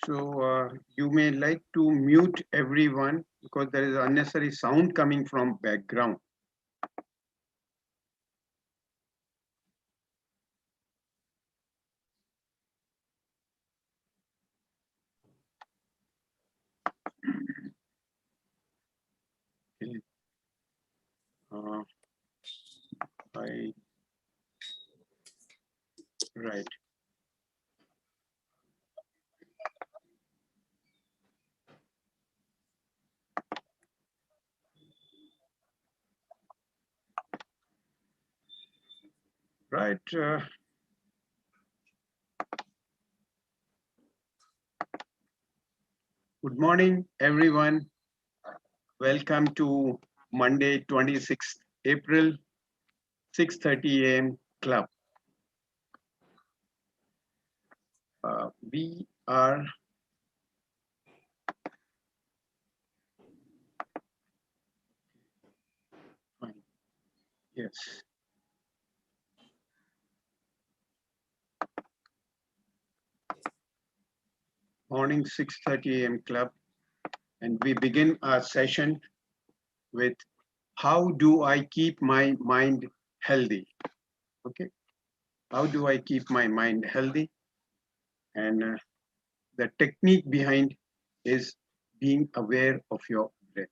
You may like to mute everyone because there is unnecessary sound coming from background. Okay. Uh, I right. Right. Good morning, everyone. Welcome to Monday, 26th April, 6:30 a.m. club. We are fine. Yes. Morning, 6:30 a.m. club, and we begin our session with how do I keep my mind healthy? Okay. How do I keep my mind healthy? And the technique behind is being aware of your breath.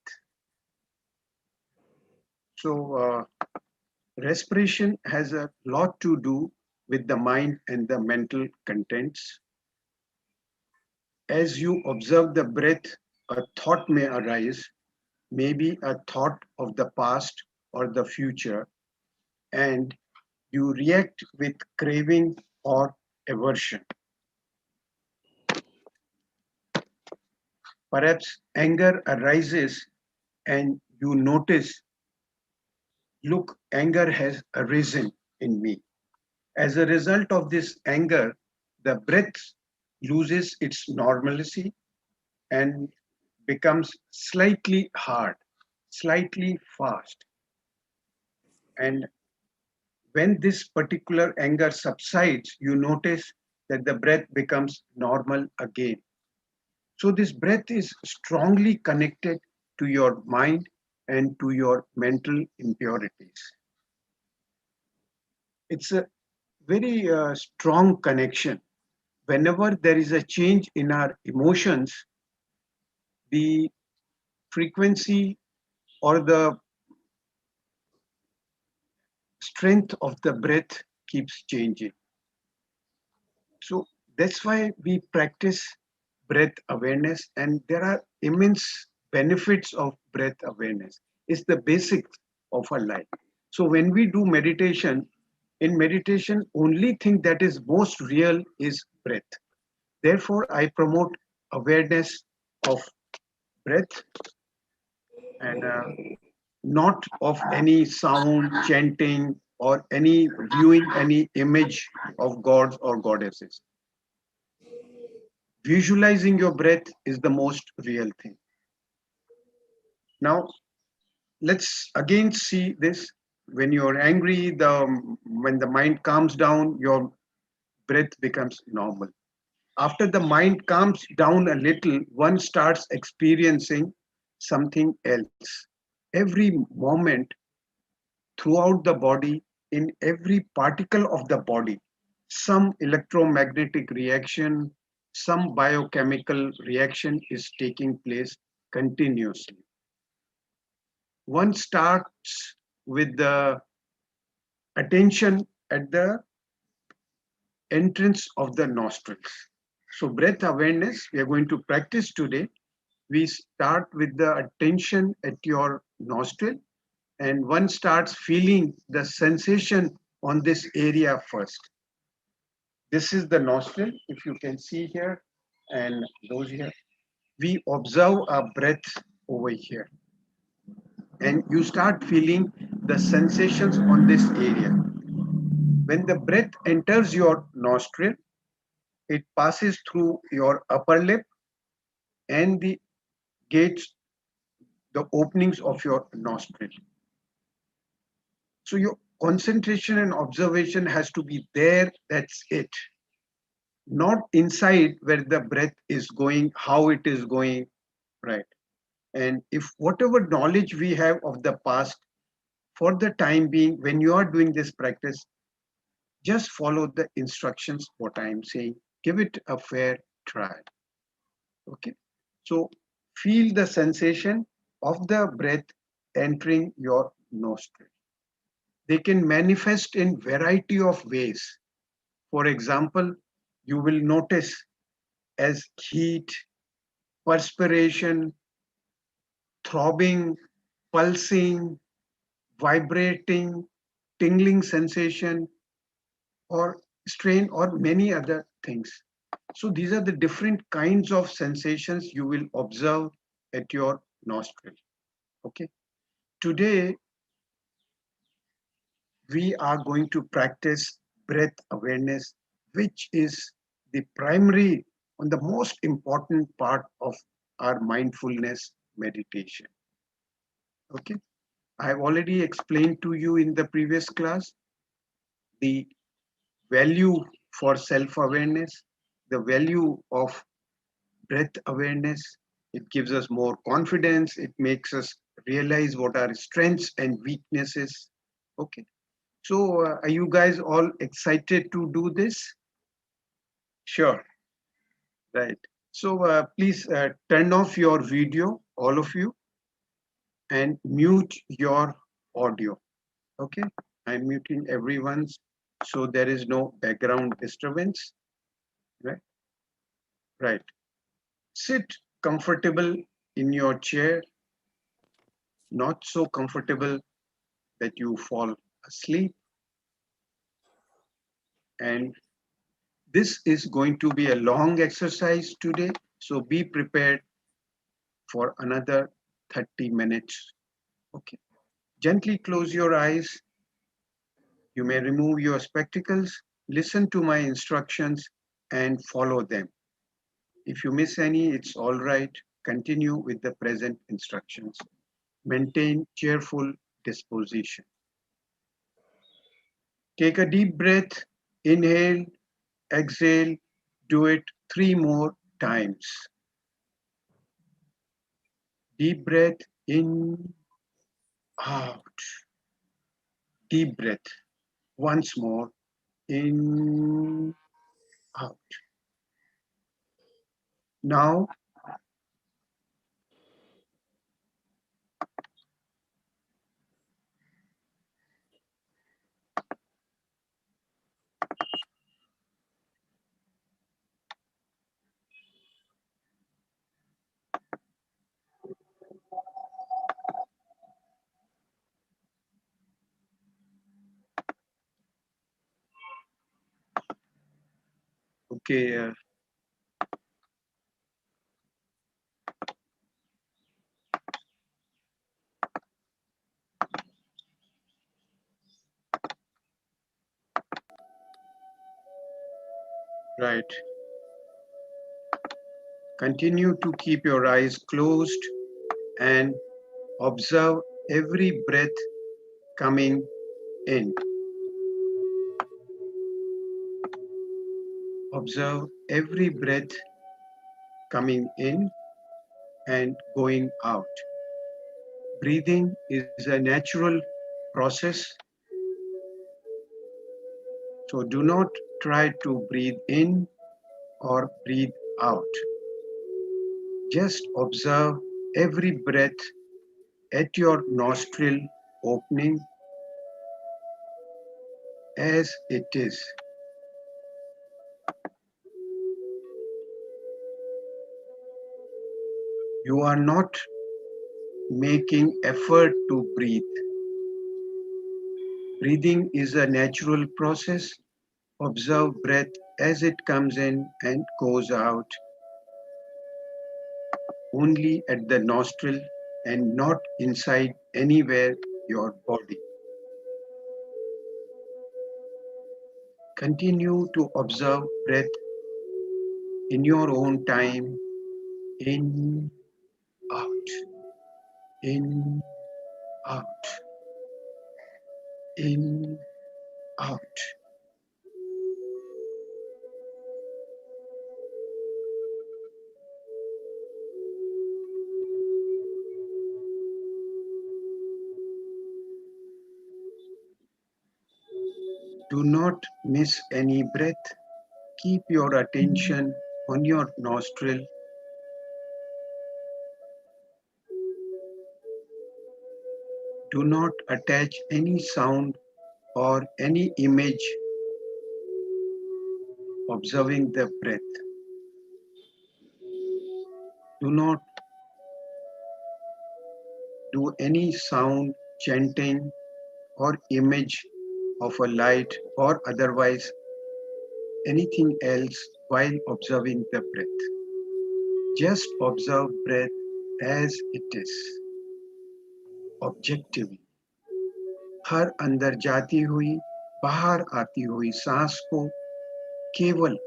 Respiration has a lot to do with the mind and the mental contents. As you observe the breath, a thought may arise, maybe a thought of the past or the future, and you react with craving or aversion. Perhaps anger arises and you notice, look, anger has arisen in me. As a result of this anger, the breath loses its normalcy and becomes slightly hard, slightly fast. And when this particular anger subsides, you notice that the breath becomes normal again. So, this breath is strongly connected to your mind and to your mental impurities. It's a very strong connection. Whenever there is a change in our emotions, the frequency or the strength of the breath keeps changing. So that's why we practice breath awareness, and there are immense benefits of breath awareness. It's the basics of our life. So when we do meditation, in meditation, only thing that is most real is breath. Therefore, I promote awareness of breath and not of any sound, chanting, or any viewing any image of gods or goddesses. Visualizing your breath is the most real thing. Now, let's again see this. When you're angry, when the mind calms down, your breath becomes normal. After the mind calms down a little, one starts experiencing something else. Every moment throughout the body, in every particle of the body, some electromagnetic reaction, some biochemical reaction is taking place continuously. One starts with the attention at the entrance of the nostrils. So, breath awareness, we are going to practice today. We start with the attention at your nostril, and one starts feeling the sensation on this area first. This is the nostril, if you can see here, and those here. We observe our breath over here, and you start feeling the sensations on this area. When the breath enters your nostril, it passes through your upper lip and the gates, the openings of your nostril. So your concentration and observation has to be there. That's it. not inside where the breath is going, how it is going, right? And if whatever knowledge we have of the past, for the time being, when you are doing this practice, just follow the instructions, what I am saying. Give it a fair try. Okay. So feel the sensation of the breath entering your nostril. They can manifest in variety of ways. For example, you will notice as heat, perspiration, throbbing, pulsing, vibrating, tingling sensation, or strain, or many other things. So these are the different kinds of sensations you will observe at your nostril. Okay. Today, we are going to practice breath awareness, which is the primary and the most important part of our mindfulness meditation. Okay. I have already explained to you in the previous class the value for self awareness, the value of breath awareness. It gives us more confidence, it makes us realize what our strengths and weaknesses. Okay. So, are you guys all excited to do this? Sure, right. So, please turn off your video, all of you, and mute your audio. Okay, I'm muting everyone's so there is no background disturbance. Right, right. Sit comfortable in your chair, not so comfortable that you fall asleep. And this is going to be a long exercise today, so be prepared for another 30 minutes. Okay. Gently close your eyes. You may remove your spectacles, listen to my instructions, and follow them. If you miss any, it's all right. Continue with the present instructions. Maintain cheerful disposition. Take a deep breath, inhale, exhale, do it 3 more times. Deep breath in, out. Deep breath once more in, out. Now, okay, right. Continue to keep your eyes closed and observe every breath coming in. Observe every breath coming in and going out. Breathing is a natural process, so do not try to breathe in or breathe out. Just observe every breath at your nostril opening as it is. You are not making effort to breathe. Breathing is a natural process. Observe breath as it comes in and goes out only at the nostril and not inside anywhere your body. Continue to observe breath in your own time, in, out, in, out, in, out. Do not miss any breath. Keep your attention on your nostril. Do not attach any sound or any image observing the breath. Do not do any sound, chanting, or image of a light or otherwise anything else while observing the breath. Just observe breath as it is, objectively. हर अंदर जाती हुई बाहर आती हुई सांस को केवल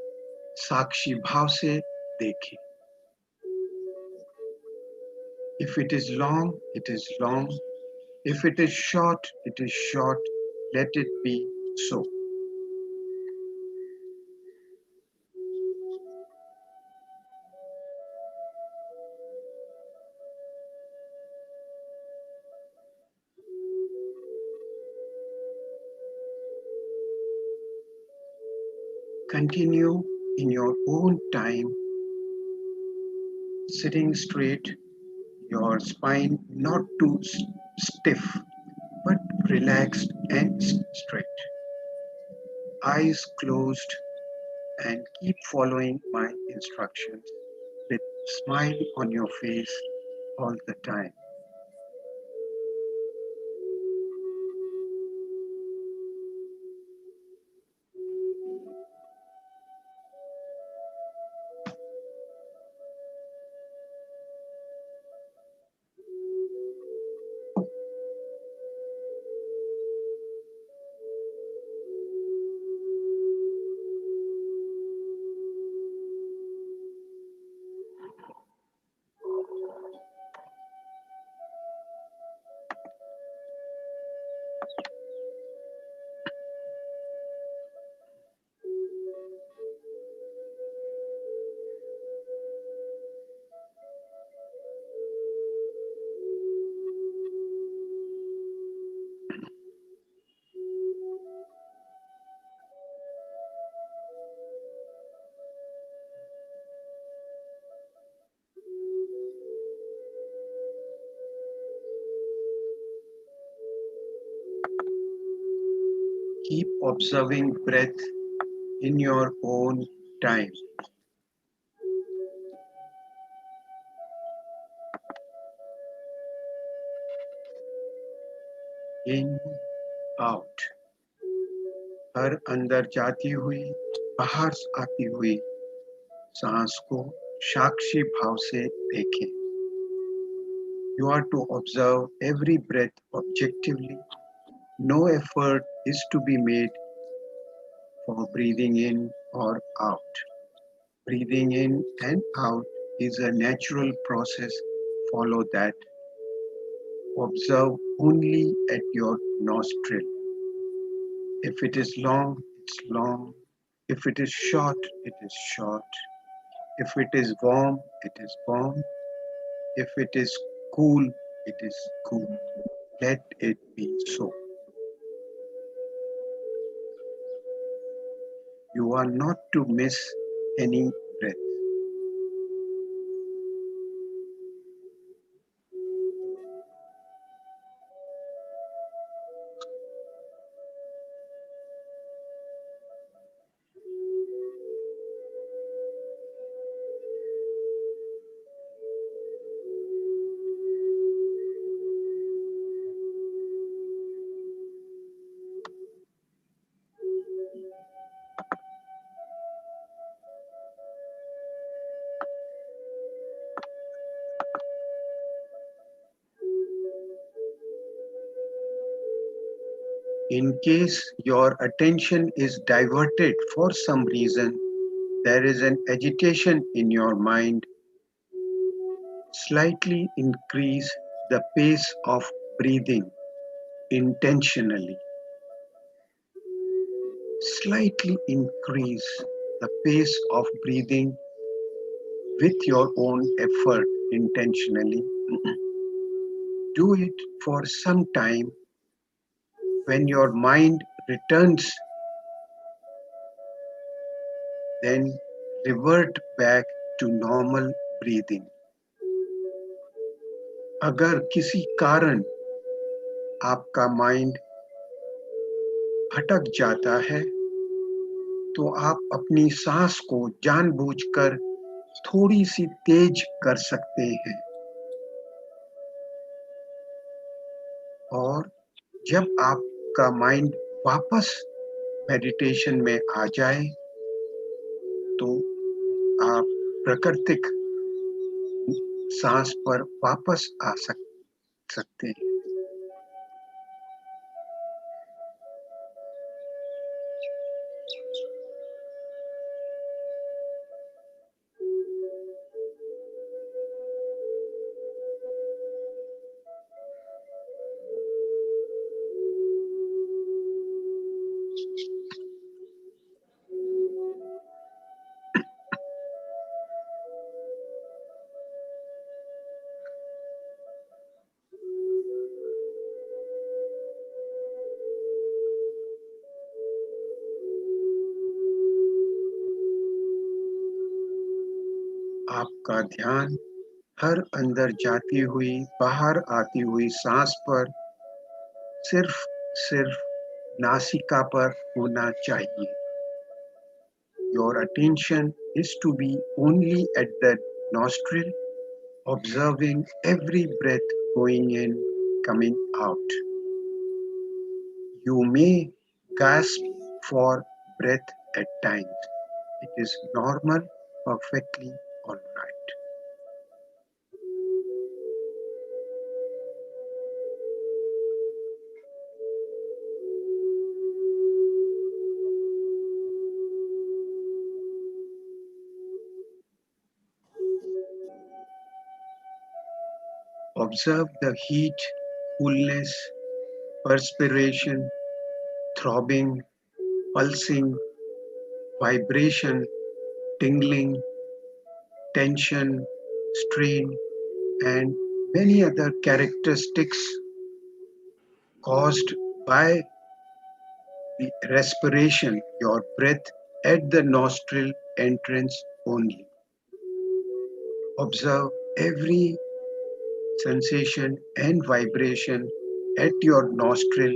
साक्षी भाव से देखें. If it is long, it is long. If it is short, it is short. Let it be so. Continue in your own time, sitting straight, your spine not too stiff, but relaxed and straight. Eyes closed, and keep following my instructions with smile on your face all the time. Keep observing breath in your own time. In, out. हर अंदर जाती हुई बाहर आती हुई सांस को साक्षी भाव से देखें. You are to observe every breath objectively. No effort is to be made for breathing in or out. Breathing in and out is a natural process. Follow that. Observe only at your nostril. If it is long, it's long. If it is short, it is short. If it is warm, it is warm. If it is cool, it is cool. Let it be so. You are not to miss any breath. In case your attention is diverted for some reason, there is an agitation in your mind, slightly increase the pace of breathing intentionally. Slightly increase the pace of breathing with your own effort intentionally. Do it for some time. When your mind returns then revert back to normal breathing. अगर किसी कारण आपका mind भटक जाता है तो आप अपनी सांस को जानबूझकर थोड़ी सी तेज कर सकते हैं और जब आपका माइंड वापस मेडिटेशन में आ जाए तो आप प्राकृतिक सांस पर वापस आ सकते हैं. आपका ध्यान हर अंदर जाती हुई बाहर आती हुई सांस पर सिर्फ नासिका पर होना चाहिए. Your attention is to be only at the nostril, observing every breath going in, coming out. You may gasp for breath at times. It is normal, perfectly all right. Observe the heat, coolness, perspiration, throbbing, pulsing, vibration, tingling, tension, strain, and many other characteristics caused by the respiration, your breath at the nostril entrance only. Observe every sensation and vibration at your nostril.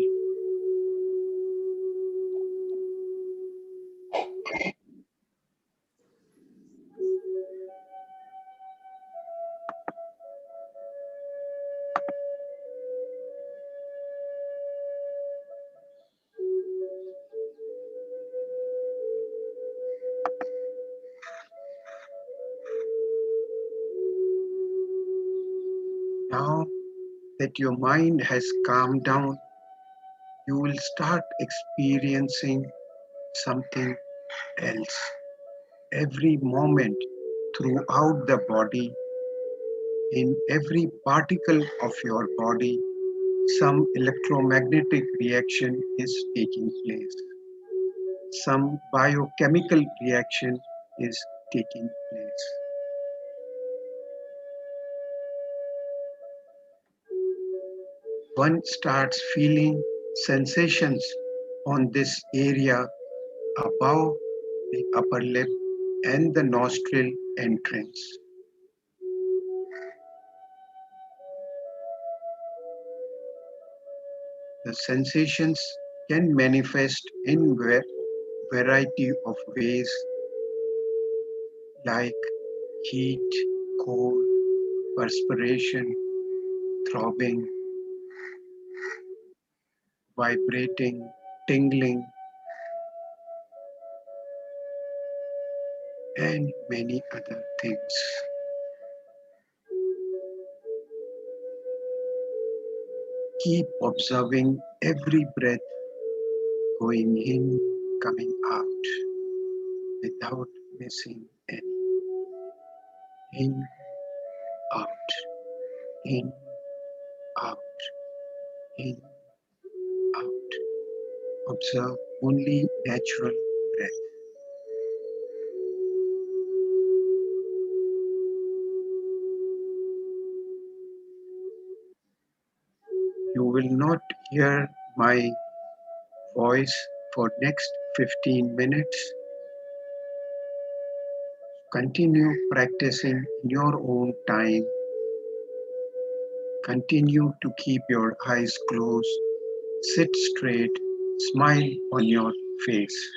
Now that your mind has calmed down, you will start experiencing something else. Every moment throughout the body, in every particle of your body, some electromagnetic reaction is taking place. Some biochemical reaction is taking place. One starts feeling sensations on this area above the upper lip and the nostril entrance. The sensations can manifest in variety of ways like heat, cold, perspiration, throbbing, vibrating, tingling, and many other things. Keep observing every breath going in, coming out without missing any. In, out, in, out, in, out. Observe only natural breath. You will not hear my voice for next 15 minutes. Continue practicing in your own time. Continue to keep your eyes closed, sit straight, smile on your face.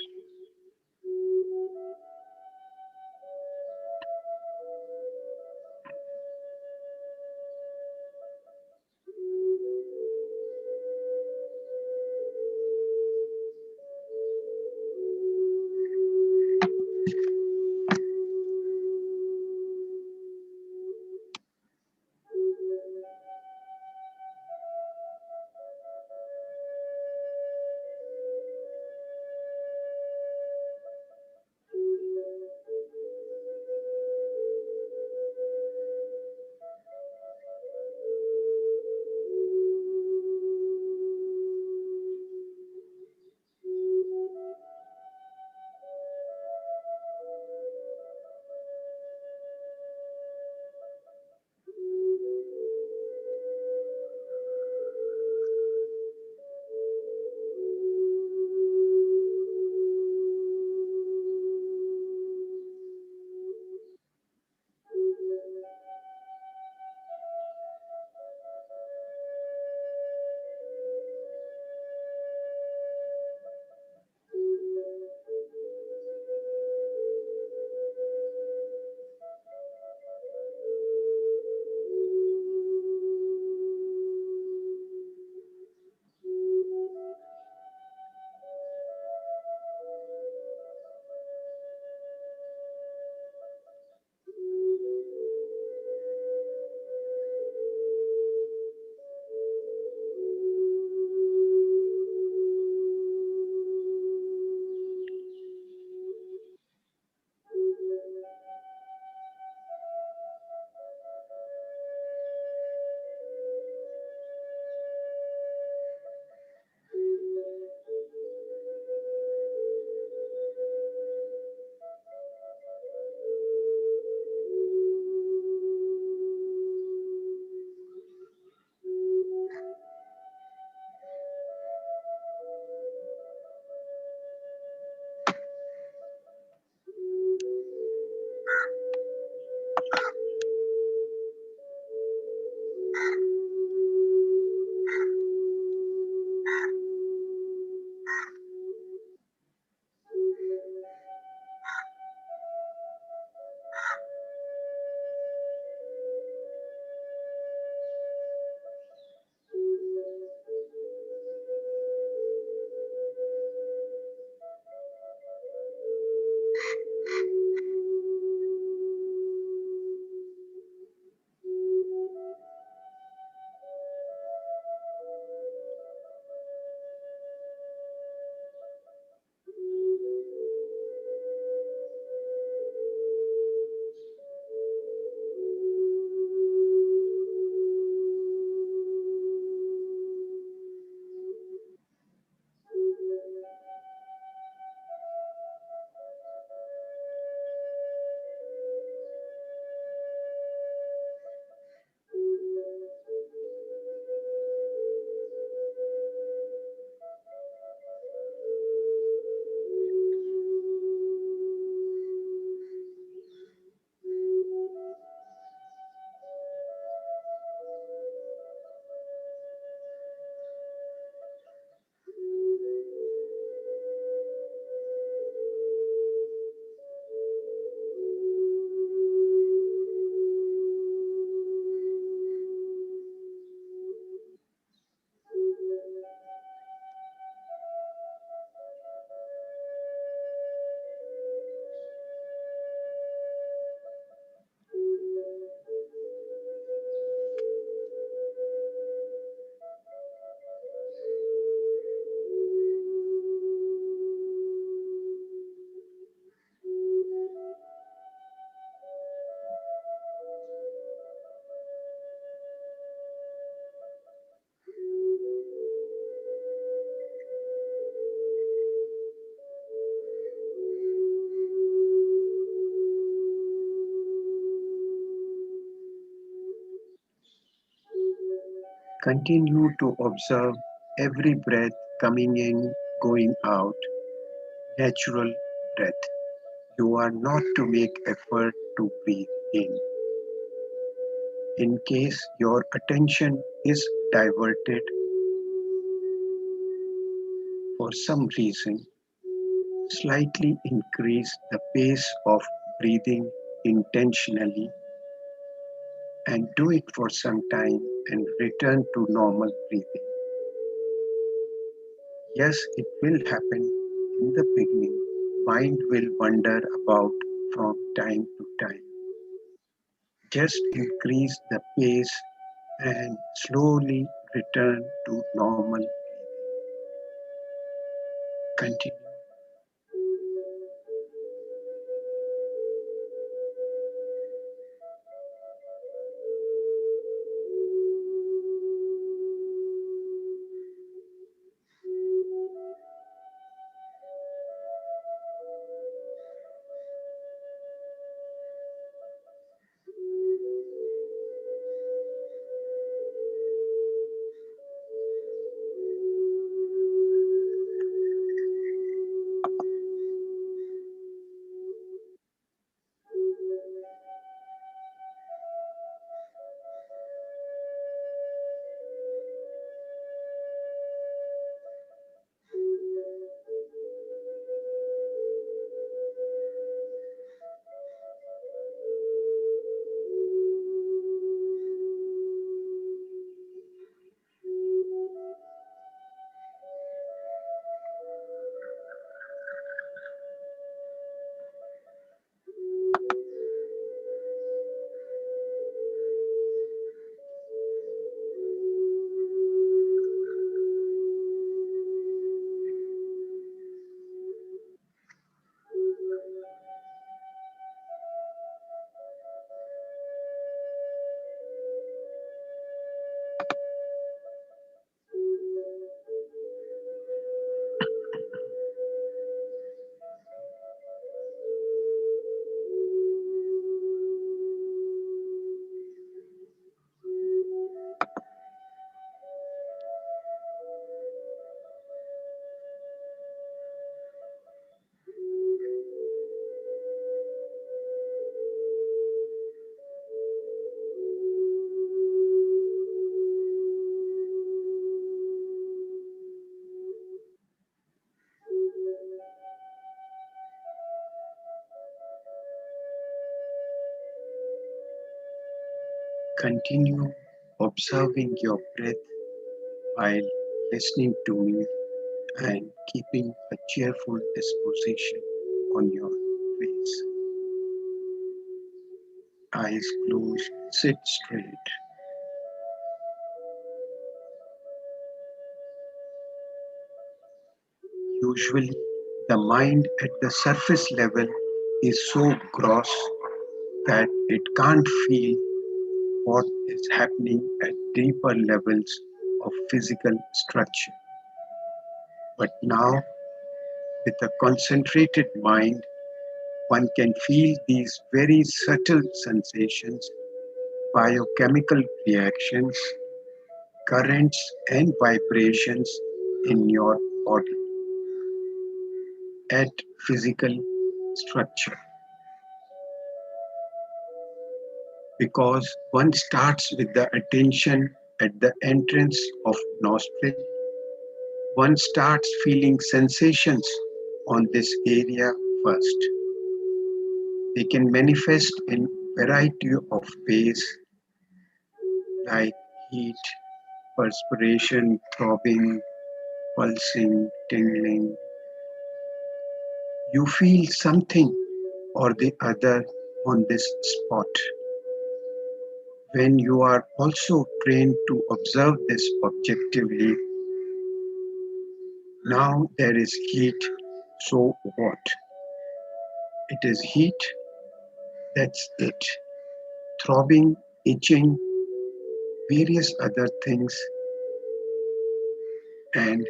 Continue to observe every breath coming in, going out, natural breath. You are not to make effort to breathe in. In case your attention is diverted for some reason, slightly increase the pace of breathing intentionally and do it for some time and return to normal breathing. Yes, it will happen in the beginning. Mind will wander about from time to time. Just increase the pace and slowly return to normal breathing. Continue. Continue observing your breath while listening to me and keeping a cheerful disposition on your face. Eyes closed, sit straight. Usually, the mind at the surface level is so gross that it can't feel what is happening at deeper levels of physical structure. But now, with a concentrated mind, one can feel these very subtle sensations, biochemical reactions, currents, and vibrations in your body at physical structure. Because one starts with the attention at the entrance of nostril, one starts feeling sensations on this area first. They can manifest in variety of ways like heat, perspiration, throbbing, pulsing, tingling. You feel something or the other on this spot. When you are also trained to observe this objectively, now there is heat, so what? It is heat, that's it. Throbbing, itching, various other things, and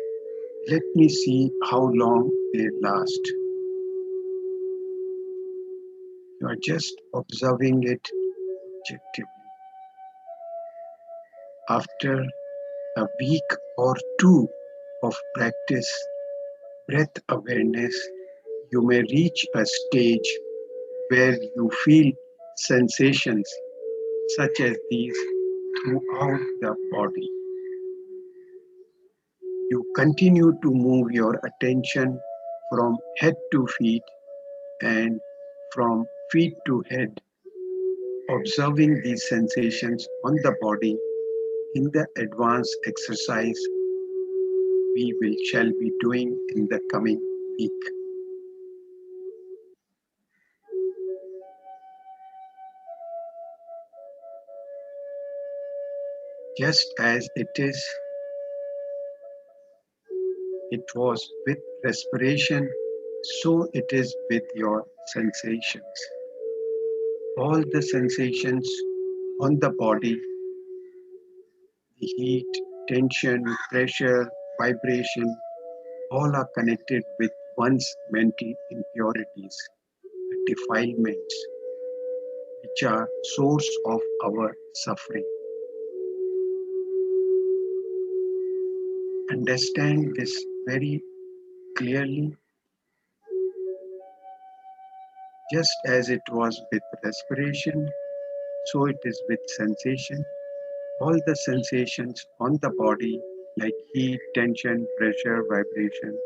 let me see how long they last. You are just observing it objectively. After a week or two of practice, breath awareness, You may reach a stage where you feel sensations such as these throughout the body. You continue to move your attention from head to feet and from feet to head, observing these sensations on the body in the advanced exercise we shall be doing in the coming week. Just as it was with respiration, so it is with your sensations. All the sensations on the body, the heat, tension, pressure, vibration, all are connected with one's mental impurities, defilements, which are source of our suffering. Understand this very clearly, just as it was with respiration, so it is with sensation. All the sensations on the body, like heat, tension, pressure, vibration,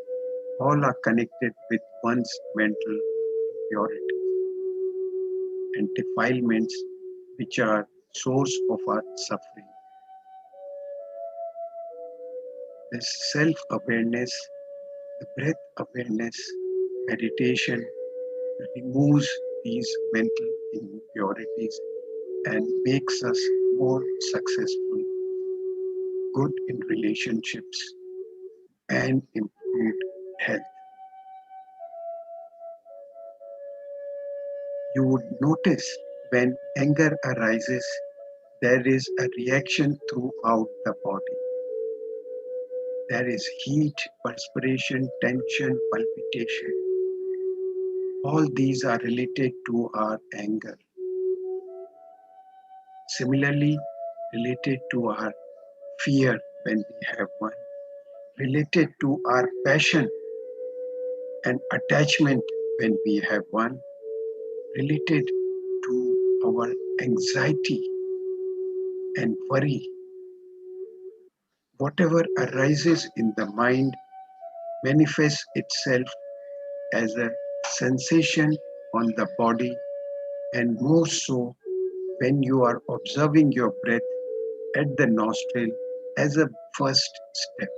all are connected with one's mental impurity and defilements, which are source of our suffering. This self-awareness, the breath awareness, meditation removes these mental impurities and makes us more successful, good in relationships, and improved health. You would notice when anger arises, there is a reaction throughout the body. There is heat, perspiration, tension, palpitation. All these are related to our anger. Similarly, related to our fear when we have one, related to our passion and attachment when we have one, related to our anxiety and worry. Whatever arises in the mind manifests itself as a sensation on the body, and more so when you are observing your breath at the nostril as a first step.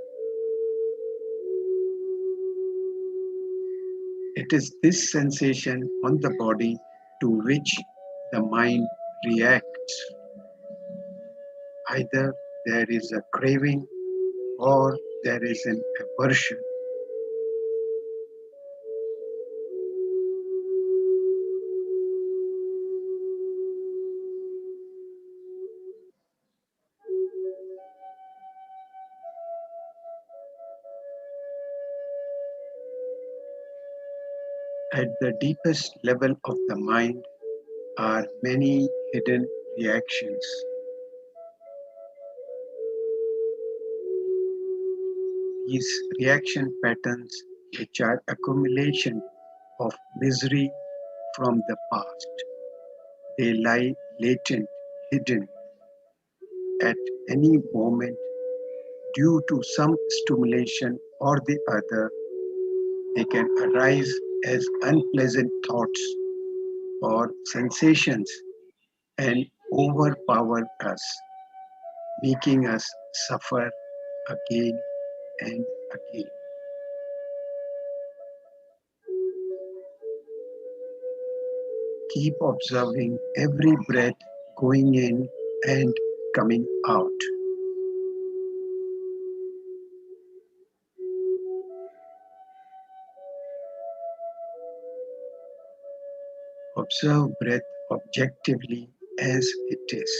It is this sensation on the body to which the mind reacts. Either there is a craving or there is an aversion. At the deepest level of the mind are many hidden reactions. These reaction patterns, which are accumulation of misery from the past, they lie latent, hidden at any moment due to some stimulation or the other. They can arise as unpleasant thoughts or sensations and overpower us, making us suffer again and again. Keep observing every breath going in and coming out. Observe breath objectively as it is.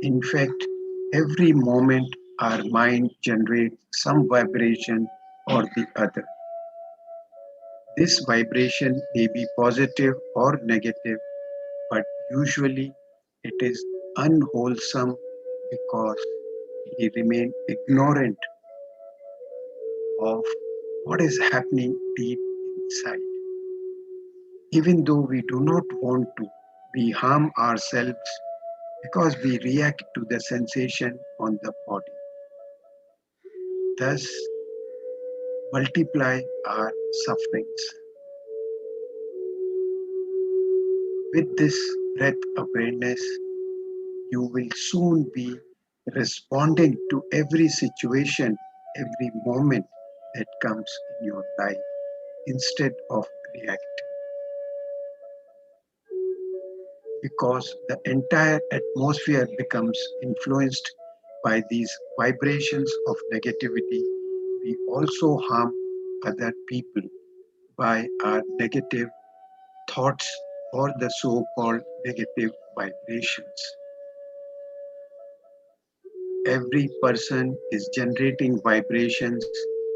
In fact, every moment our mind generates some vibration or the other. This vibration may be positive or negative, but usually it is unwholesome because we remain ignorant of what is happening deep inside. Even though we do not want to, we harm ourselves because we react to the sensation on the body. Thus, multiply our sufferings. With this breath awareness, you will soon be responding to every situation, every moment that comes in your life instead of reacting. Because the entire atmosphere becomes influenced by these vibrations of negativity, we also harm other people by our negative thoughts or the so called negative vibrations. Every person is generating vibrations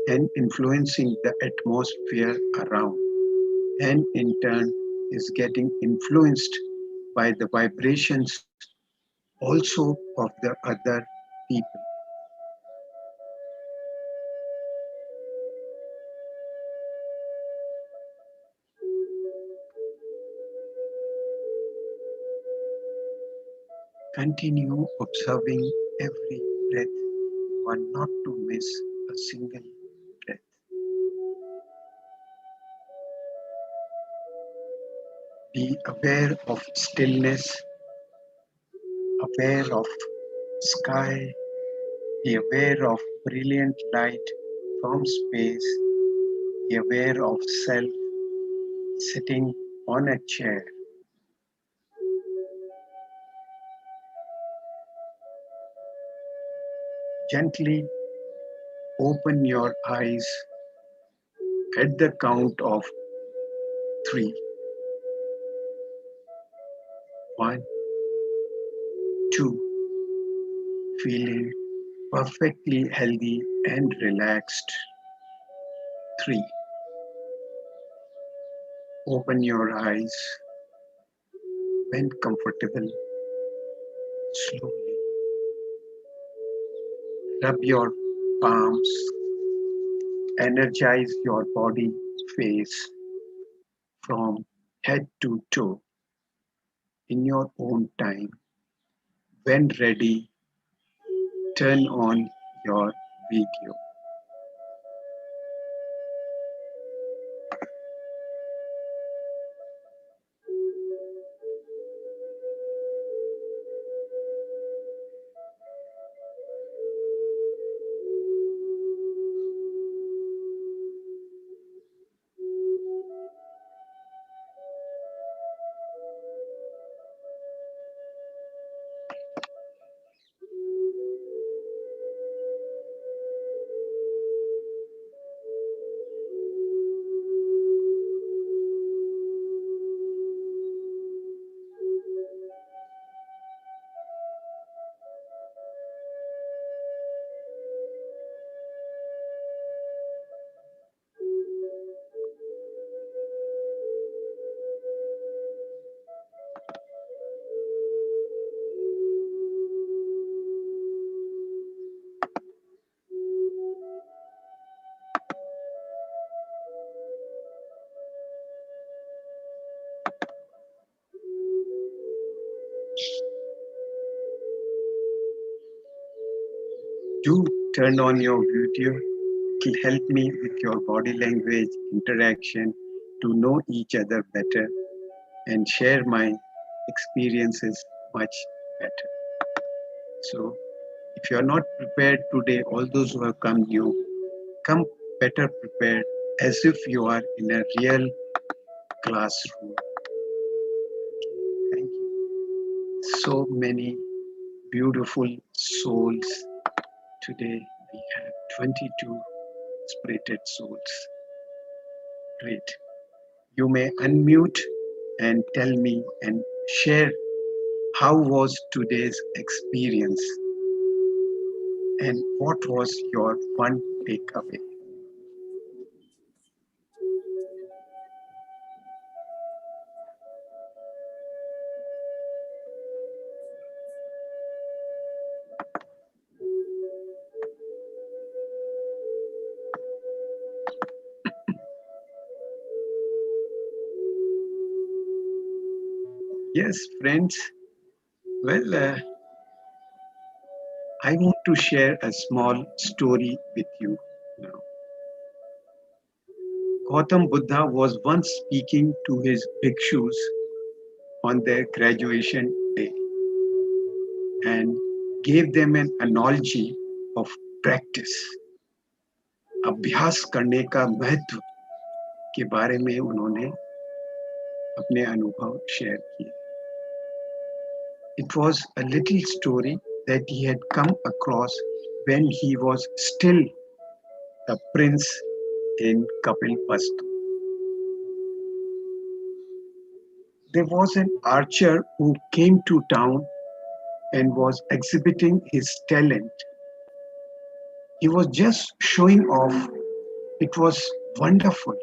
and influencing the atmosphere around, and in turn is getting influenced by the vibrations also of the other people. Continue observing every breath. You are not to miss a single breath. Be aware of stillness, aware of sky, be aware of brilliant light from space, be aware of self sitting on a chair. Gently open your eyes at the count of 3. 1, 2, feeling perfectly healthy and relaxed. 3. Open your eyes when comfortable. Slowly rub your palms, energize your body, face from head to toe in your own time. When ready, turn on your video. Do turn on your video. It will help me with your body language interaction to know each other better and share my experiences much better. So, if you are not prepared today, all those who have come new, come better prepared as if you are in a real classroom. Thank you. So many beautiful souls. Today we have 22 spirited souls. Great. You may unmute and tell me and share how was today's experience and what was your one takeaway. Yes, friends. Well, I want to share a small story with you now. Gautam Buddha was once speaking to his bhikshus on their graduation day and gave them an analogy of practice. अभ्यास करने का महत्व के बारे में उन्होंने अपने अनुभव शेयर किए. It was a little story that he had come across when he was still a prince in Kapilvastu. There was an archer who came to town and was exhibiting his talent. He was just showing off. It was wonderful.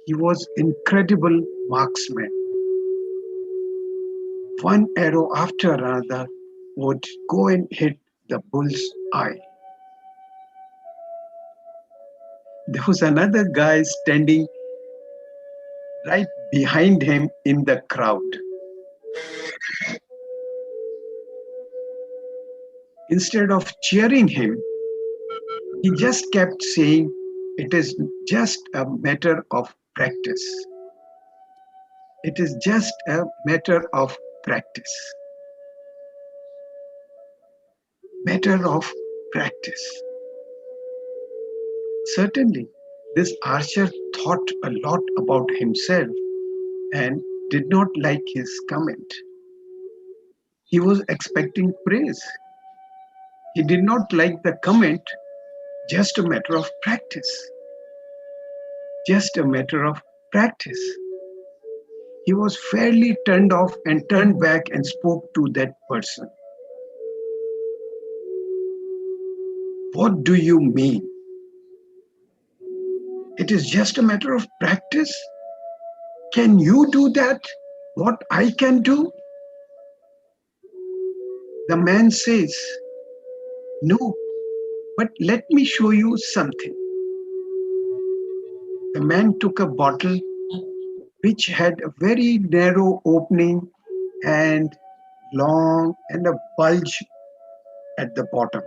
He was incredible marksman. One arrow after another would go and hit the bull's eye. There was another guy standing right behind him in the crowd. Instead of cheering him, he just kept saying, "It is just a matter of practice. It is just a matter of practice. Matter of practice." Certainly, this archer thought a lot about himself and did not like his comment. He was expecting praise. He did not like the comment, "Just a matter of practice. Just a matter of practice." He was fairly turned off and turned back and spoke to that person. "What do you mean? It is just a matter of practice? Can you do that? What I can do?" The man says, "No, but let me show you something." The man took a bottle which had a very narrow opening and long and a bulge at the bottom.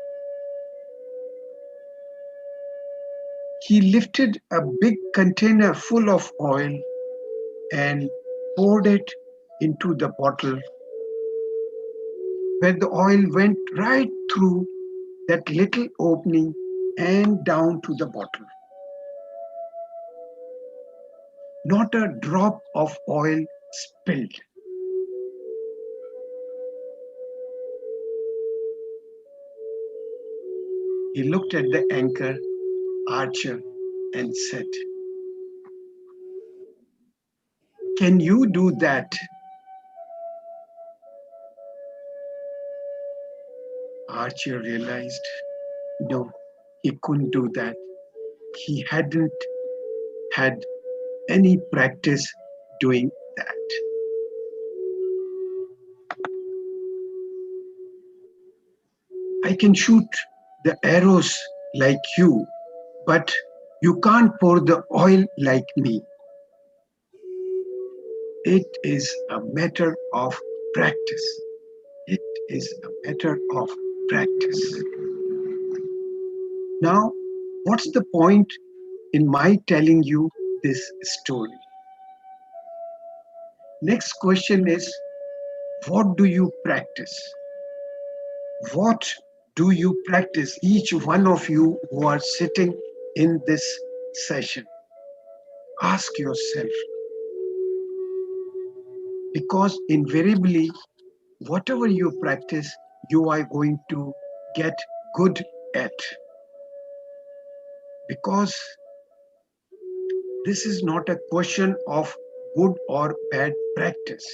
He lifted a big container full of oil and poured it into the bottle, where the oil went right through that little opening and down to the bottle. Not a drop of oil spilled. He looked at the anchor, archer, and said, "Can you do that?" Archer realized, no, he couldn't do that. He hadn't had any practice doing that. "I can shoot the arrows like you, but you can't pour the oil like me. It is a matter of practice. It is a matter of practice." Now, what's the point in my telling you this story? Next question is, what do you practice? What do you practice? Each one of you who are sitting in this session, ask yourself, because invariably, whatever you practice, you are going to get good at. Because this is not a question of good or bad practice.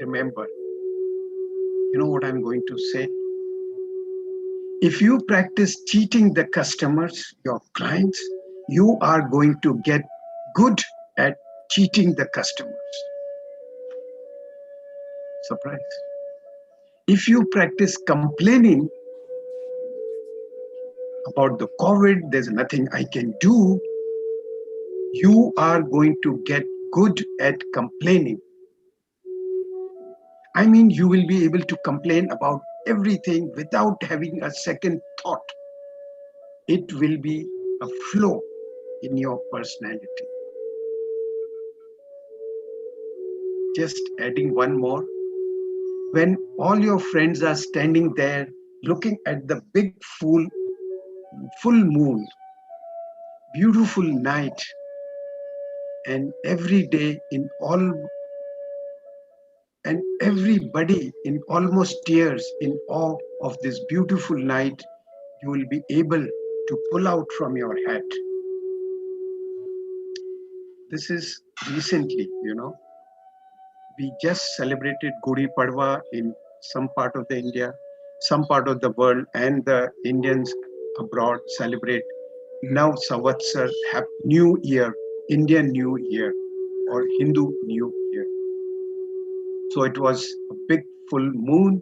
Remember, you know what I'm going to say? If you practice cheating the customers, your clients, you are going to get good at cheating the customers. Surprise. If you practice complaining about the COVID, there's nothing I can do, you are going to get good at complaining. I mean, you will be able to complain about everything without having a second thought. It will be a flow in your personality. Just adding one more. When all your friends are standing there looking at the big full moon, beautiful night, and every day in all and everybody in almost tears in awe of this beautiful night, you will be able to pull out from your hat. This is recently, we just celebrated Gudi Padwa in some part of the India, some part of the world, and the Indians abroad celebrate now Savatsar, New Year, Indian New Year, or Hindu New Year. So it was a big full moon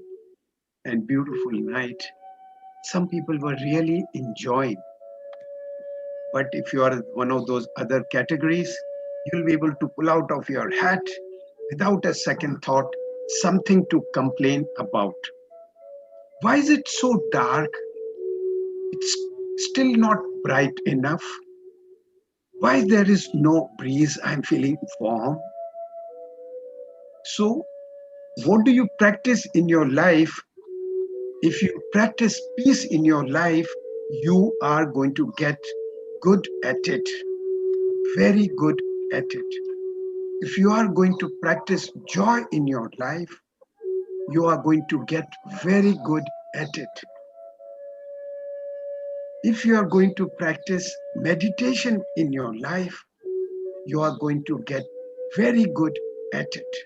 and beautiful night. Some people were really enjoying. But if you are one of those other categories, you'll be able to pull out of your hat without a second thought something to complain about. Why is it so dark? It's still not bright enough. Why there is no breeze? I'm feeling warm. So, what do you practice in your life? If you practice peace in your life, you are going to get good at it, very good at it. If you are going to practice joy in your life, you are going to get very good at it. If you are going to practice meditation in your life, you are going to get very good at it.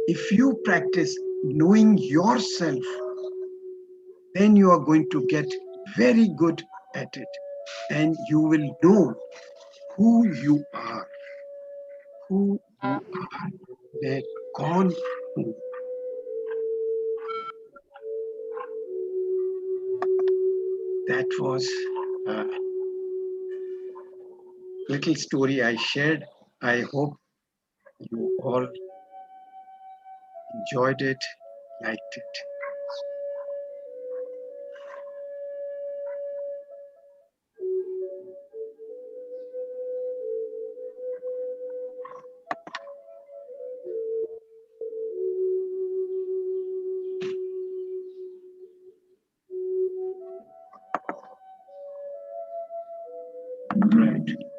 If you practice knowing yourself, then you are going to get very good at it. And you will know who you are. Who you are. मैं कौन हूँ? That was a little story I shared. I hope you all enjoyed it, liked it. Right.